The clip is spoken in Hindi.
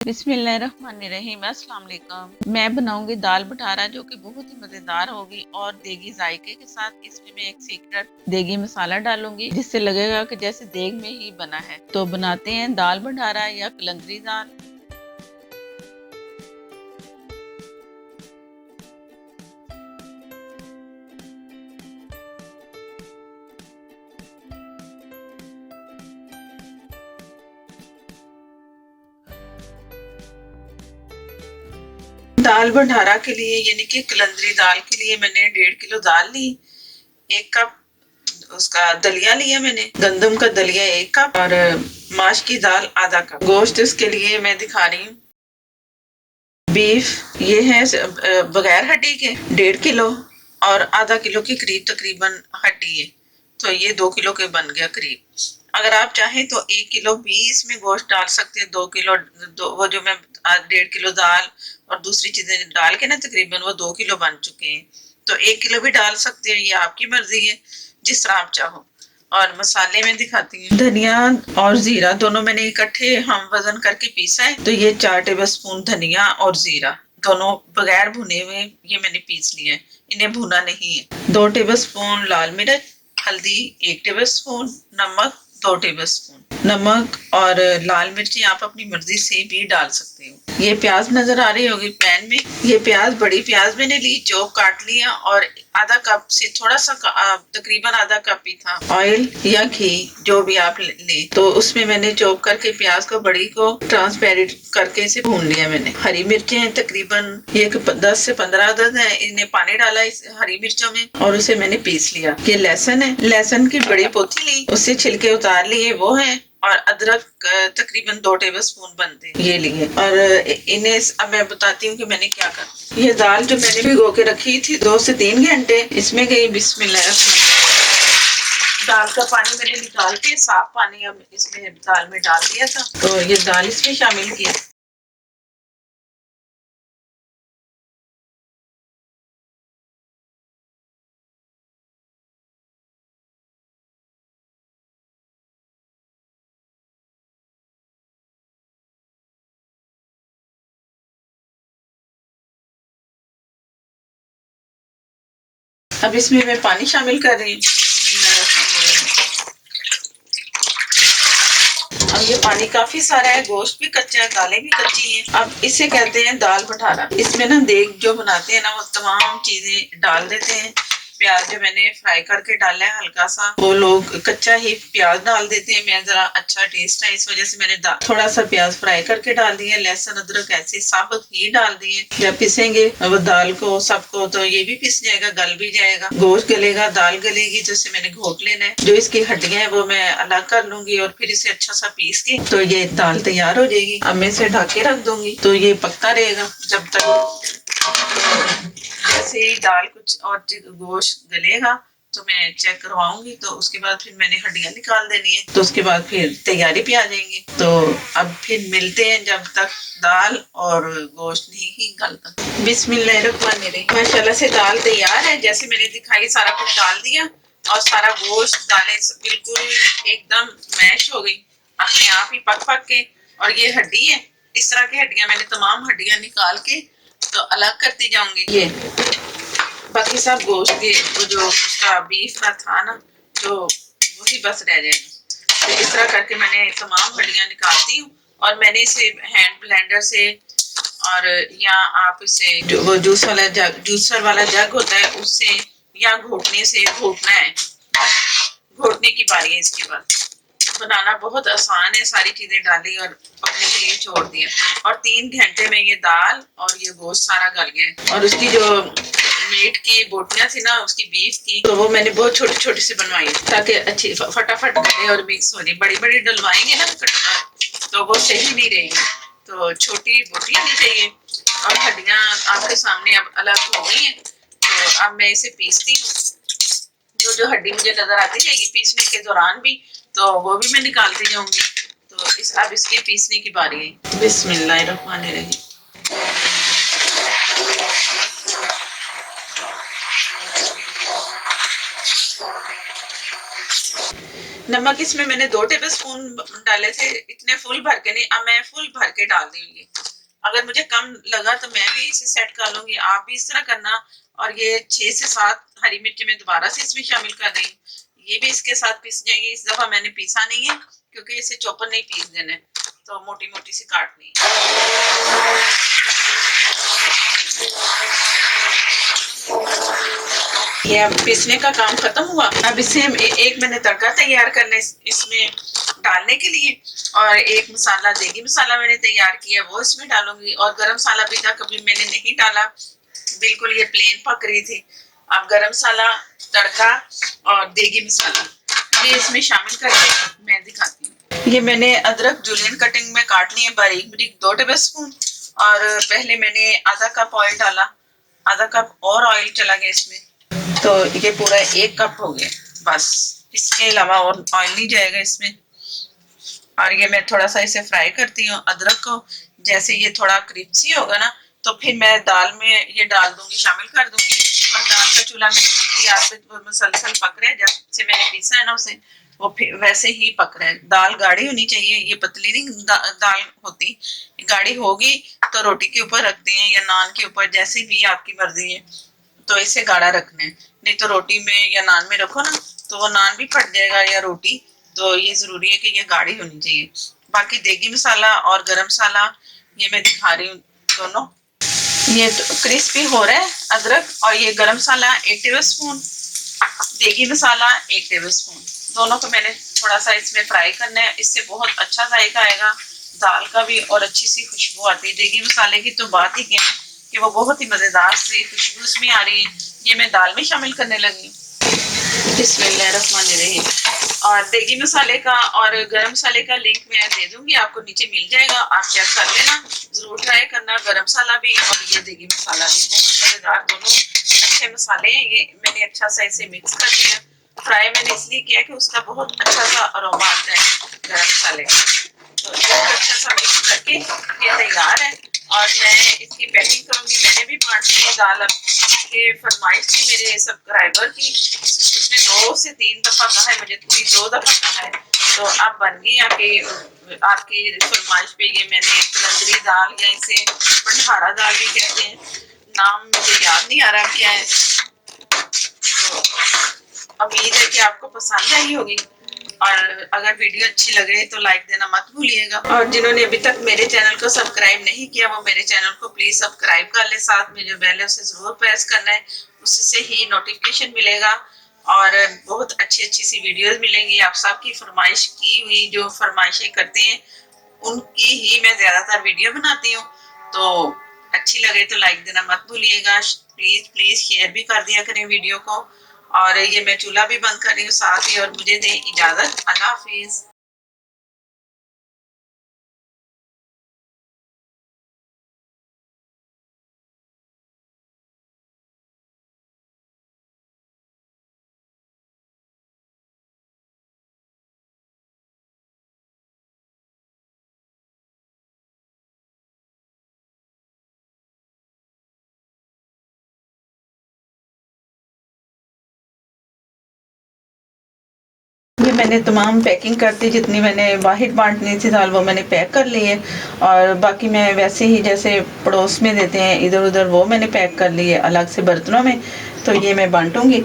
बिस्मिल्लाहिर्रहमानिर्रहीम। अस्सलाम वालेकुम। मैं बनाऊंगी दाल बठारा जो कि बहुत ही मज़ेदार होगी और देगी जायके के साथ। इसमें मैं एक सीक्रेट देगी मसाला डालूंगी जिससे लगेगा कि जैसे देग में ही बना है। तो बनाते हैं दाल बठारा या कलंदरी दाल। दाल बठारा के लिए यानी कि कलंदरी दाल के लिए मैंने 1.5 किलो दाल ली। 1 कप उसका दलिया लिया मैंने, गंदम का दलिया 1 कप और माश की दाल आधा कप। गोश्त इसके लिए मैं दिखा रही हूँ। बीफ ये है बगैर हड्डी के 1.5 किलो और आधा किलो के करीब तकरीबन हड्डी है, तो ये 2 किलो के बन गया करीब। अगर आप चाहें तो 1 किलो भी इसमें गोश्त डाल सकते हैं। 2 किलो वो जो मैं 1.5 किलो दाल और दूसरी चीजें डाल के ना तकरीबन वो 2 किलो बन चुके हैं। तो 1 किलो भी डाल सकते हैं, ये आपकी मर्जी है जिस तरह आप चाहो। और मसाले में दिखाती हूँ। धनिया और जीरा दोनों मैंने इकट्ठे हम वजन करके पीसा है। तो ये 4 टेबल स्पून धनिया और जीरा दोनों बगैर भुने हुए ये मैंने पीस लिए हैं, इन्हें भुना नहीं है। 2 टेबल स्पून लाल मिर्च, हल्दी 1 टेबल स्पून, नमक 2 टेबल स्पून। नमक और लाल मिर्ची आप अपनी मर्जी से भी डाल सकते हो। ये प्याज नजर आ रही होगी पैन में। ये प्याज बड़ी प्याज मैंने ली, चॉप काट लिया और आधा कप से थोड़ा सा तकरीबन आधा कप ही था ऑयल या घी जो भी आप ले। तो उसमें मैंने चॉप करके प्याज को बड़ी को ट्रांसपेरेंट करके इसे भून लिया मैंने। हरी मिर्चें हैं तकरीबन ये 10 से 15 अदद है, इन्हें पानी डाला इस हरी मिर्चों में और उसे मैंने पीस लिया। ये लहसुन है, लहसुन की बड़ी पोथी ली, उससे छिलके उतार लिए वो है। और अदरक तकरीबन 2 टेबल स्पून बनते हैं ये लिए। और इन्हें अब मैं बताती हूँ कि मैंने क्या करा। ये दाल जो मैंने भिगो के रखी थी 2 से 3 घंटे, इसमें गई बिस्मिल्लाह। दाल का पानी मैंने निकाल के साफ पानी अब इसमें दाल में डाल दिया था, तो ये दाल इसमें शामिल की। अब इसमें मैं पानी शामिल कर रही हूँ। अब ये पानी काफी सारा है, गोश्त भी कच्चा है, दालें भी कच्ची हैं। अब इसे कहते हैं दाल बठारा। इसमें ना देग जो बनाते हैं ना वो तमाम चीजें डाल देते हैं। प्याज जो मैंने फ्राई करके डाला है हल्का सा, वो लोग कच्चा ही प्याज डाल देते हैं। मैं जरा अच्छा टेस्ट है इस वजह से मैंने थोड़ा सा प्याज फ्राई करके डाल दिया। लहसुन अदरक ऐसे साबुत ही डाल दिए। जब पिसेंगे वो दाल को सबको तो ये भी पिस जाएगा, गल भी जाएगा, गोश्त गलेगा, दाल गलेगी। तो इसे मैंने घोट लेना है। जो इसकी हड्डियां है वो मैं अलग कर लूंगी और फिर इसे अच्छा सा पीस के तो ये दाल तैयार हो जाएगी। अब मैं इसे ढक के रख दूंगी तो ये पकता रहेगा जब तक जैसे ही दाल कुछ और गोश्त गलेगा तो मैं चेक करवाऊंगी। तो उसके बाद फिर मैंने हड्डियां निकाल देनी है, तो उसके बाद फिर तैयारी पे आ जाएंगे। तो अब फिर मिलते हैं जब तक दाल और गोश्त नहीं ही गलता। बिस्मिल्लाहिर्रहमानिर्रहीम। माशाल्लाह से दाल तैयार है, जैसे मैंने दिखाई सारा कुछ डाल दिया और सारा गोश्त दालें बिल्कुल एकदम मैश हो गई अपने आप ही पक पक के। और ये हड्डी है, इस तरह की हड्डियां मैंने तमाम हड्डियां निकाल के तो अलग करती जाऊंगी। ये बाकी सब गोश्त के वो जो उसका बीफ का था ना जो वही बस रह जाएगा। तो इस तरह करके मैंने तमाम हड्डियां निकालती हूँ और मैंने इसे हैंड ब्लेंडर से और या आप इसे जो वो जूसर वाला जग होता है उससे या घोटने से घोटना है। घोटने की बारी है। इसके बाद बनाना बहुत आसान है, सारी चीजें डाली और पकने के लिए छोड़ दिया और 3 घंटे में ये दाल और ये गोश्त सारा गल गया। और उसकी जो मीट की बोटियां थी ना उसकी बीफ की, तो वो मैंने बहुत छोटी छोटी सी बनवाई ताकि अच्छी फटाफट गले और मिक्स हो जाए। बड़ी बड़ी डलवाएंगे ना तो वो सही नहीं रहेगी, तो छोटी बोटियां नहीं चाहिए। और हड्डियां आपके सामने अब अलग हो गई है, तो अब मैं इसे पीसती हूँ। जो जो हड्डी मुझे नजर आती जाएगी पीसने के दौरान भी, तो वो भी मैं निकालती जाऊंगी। तो अब इसके पीसने की बारी है। बिस्मिल्लाहिर्रहमानिर्रहीम। नमक इसमें मैंने 2 टेबलस्पून डाले थे, इतने फुल भर के नहीं। अब मैं फुल भर के डाल दूंगी। अगर मुझे कम लगा तो मैं भी इसे सेट कर लूंगी, आप भी इस तरह करना। और ये 6 से 7 हरी मिर्ची मैं दोबारा से इसमें शामिल कर रही हूँ, ये भी इसके साथ पीस जाएंगी। इस दफा मैंने पीसा नहीं है क्योंकि इसे चॉपर नहीं पीस देना है, तो मोटी मोटी सी काटनी है। ये अब पीसने का काम खत्म हुआ। अब इसे हम एक मैंने तड़का तैयार करना है इसमें डालने के लिए, और एक मसाला देगी मसाला मैंने तैयार किया वो इसमें डालूंगी। और गरम मसाला भी था, कभी मैंने नहीं डाला, बिल्कुल ये प्लेन पक रही थी। अब गरम मसाला, तड़का और देगी मसाला ये इसमें शामिल करके मैं दिखाती हूँ। ये मैंने अदरक जूलियन कटिंग में काट लिए बारीक बारीक 2 टेबलस्पून। और पहले मैंने आधा कप ऑयल डाला, आधा कप और ऑयल चला गया इसमें, तो ये पूरा 1 कप हो गया। बस इसके अलावा और ऑयल नहीं जाएगा इसमें। और ये मैं थोड़ा सा इसे फ्राई करती हूँ अदरक को। जैसे ये थोड़ा क्रिस्पी होगा ना, तो फिर मैं दाल में ये डाल दूंगी, शामिल कर दूंगी। और दाल का चूल्हा मैंने हल्की आंच पे मसलसल पक रहा है, जब से मैंने पीसा है ना उसे, वो फिर वैसे ही पक रहा है। दाल गाढ़ी होनी चाहिए, ये पतली नहीं दाल होती। गाढ़ी होगी तो रोटी के ऊपर रखते हैं या नान के ऊपर, जैसे भी आपकी मर्जी है, तो इसे गाढ़ा रखना है। नहीं तो रोटी में या नान में रखो ना तो वो नान भी फट जाएगा या रोटी, तो ये जरूरी है कि ये गाढ़ी होनी चाहिए। बाकी देगी मसाला और गरम मसाला ये मैं दिखा रही हूँ दोनों। ये तो क्रिस्पी हो रहा है अदरक, और ये गरम मसाला 1 टेबलस्पून, देगी मसाला 1 टेबलस्पून, दोनों को मैंने थोड़ा सा इसमें फ्राई करना है। इससे बहुत अच्छा जायका आएगा दाल का भी, और अच्छी सी खुशबू आती है। देगी मसाले की तो बात ही क्या है कि वो बहुत ही मजेदार सी खुशबू उसमें आ रही है। ये मैं दाल में शामिल करने लगी हूँ। बिस्मिल्लाहिर्रहमानिर्रहीम। और देगी मसाले का और गरम मसाले का लिंक मैं दे दूंगी, आपको नीचे मिल जाएगा, आप चेक कर लेना, जरूर ट्राई करना। गरम मसाला भी और ये देगी मसाला भी बहुत मजेदार, दोनों अच्छे मसाले हैं। ये मैंने अच्छा सा इसे मिक्स कर दिया। फ्राई मैंने इसलिए किया कि उसका बहुत अच्छा सा अरोमा आता है गरम मसाले का। तो अच्छा सा मिक्स करके ये तैयार है, और मैं इसकी पैकिंग करूंगी। मैंने भी बांटनी है दाल, के फरमाइश थी मेरे सब्सक्राइबर की, उसने 2 से 3 दफा कहा है, मुझे पूरी 2 दफा कहा है। तो अब बन गई आपकी फरमाइश पे। ये मैंने कलंदरी दाल या इसे पंडारा दाल भी कहते हैं, नाम मुझे याद नहीं आ रहा क्या है। तो उम्मीद है कि आपको पसंद आई होगी, और अगर वीडियो अच्छी लगे तो लाइक देना मत भूलिएगा। और जिन्होंने अभी तक मेरे चैनल को सब्सक्राइब नहीं किया वो मेरे चैनल को प्लीज सब्सक्राइब कर ले, साथ में जो बेल है उसे जरूर प्रेस करना है, उससे ही नोटिफिकेशन मिलेगा और बहुत अच्छी अच्छी सी वीडियोस मिलेंगी। आप सबकी फरमाइश की हुई जो फरमाइशें करते हैं उनकी ही मैं ज्यादातर वीडियो बनाती हूँ, तो अच्छी लगे तो लाइक देना मत भूलिएगा। प्लीज प्लीज शेयर भी कर दिया करें वीडियो को। और ये मैं चूल्हा भी बंद कर रही हूँ साथ ही, और मुझे दें इजाजत। अल्लाह हाफिज। ये मैंने तमाम पैकिंग कर दी, जितनी मैंने वाहिद बांटनी थी दाल वो मैंने पैक कर ली है। और बाकी मैं वैसे ही जैसे पड़ोस में देते हैं इधर उधर, वो मैंने पैक कर ली है अलग से बर्तनों में, तो ये मैं बांटूंगी।